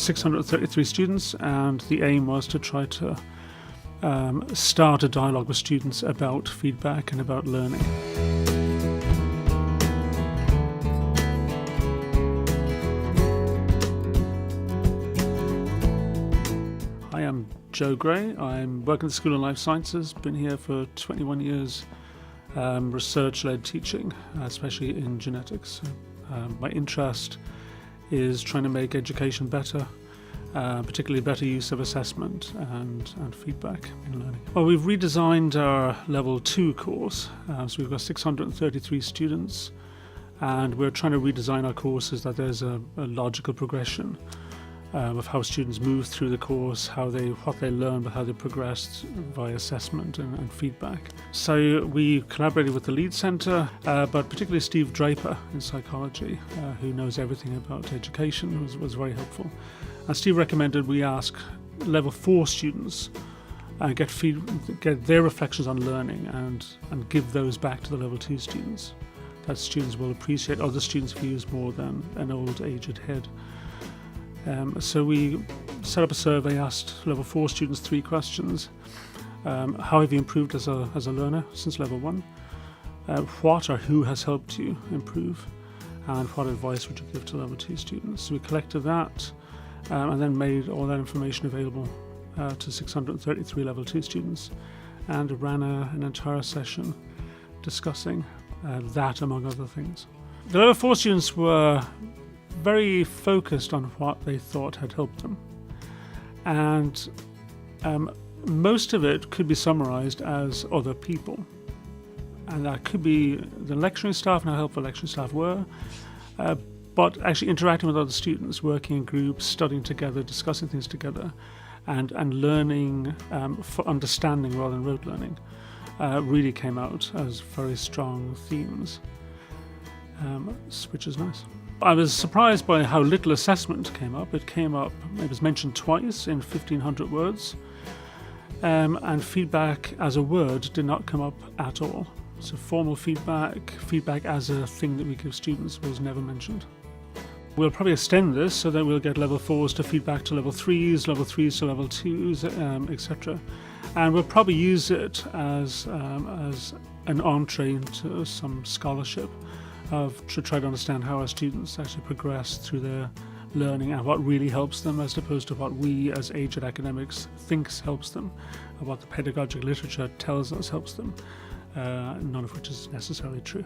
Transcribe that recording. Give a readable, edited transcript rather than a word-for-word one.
633 students, and the aim was to try to start a dialogue with students about feedback and about learning. Hi, I'm Joe Gray. I'm working at the School of Life Sciences, been here for 21 years, research-led teaching, especially in genetics. My interest is trying to make education better, particularly better use of assessment and feedback in learning. Well, we've redesigned our level 2 course, so we've got 633 students, and we're trying to redesign our courses that there's a logical progression of how students move through the course, what they learn, but how they progress via assessment and feedback. So we collaborated with the Lead Centre, but particularly Steve Draper in psychology, who knows everything about education, was very helpful. And Steve recommended we ask level 4 students and get their reflections on learning and give those back to the level 2 students. That students will appreciate other students' views more than an old aged head. So we set up a survey, asked level 4 students 3 questions. How have you improved as a learner since level 1? What or who has helped you improve? And what advice would you give to level 2 students? So we collected that and then made all that information available to 633 level 2 students and ran an entire session discussing that, among other things. The level 4 students were very focused on what they thought had helped them, and most of it could be summarised as other people, and that could be the lecturing staff and how helpful lecturing staff were, but actually interacting with other students, working in groups, studying together, discussing things together, and learning for understanding rather than rote learning really came out as very strong themes, which is nice. I was surprised by how little assessment came up. It was mentioned twice in 1,500 words, and feedback as a word did not come up at all. So formal feedback as a thing that we give students was never mentioned. We'll probably extend this so that we'll get level 4s to feedback to level 3s, level 3s to level 2s, etc. And we'll probably use it as an entree into some scholarship to try to understand how our students actually progress through their learning and what really helps them, as opposed to what we as aged academics thinks helps them, and what the pedagogic literature tells us helps them, none of which is necessarily true.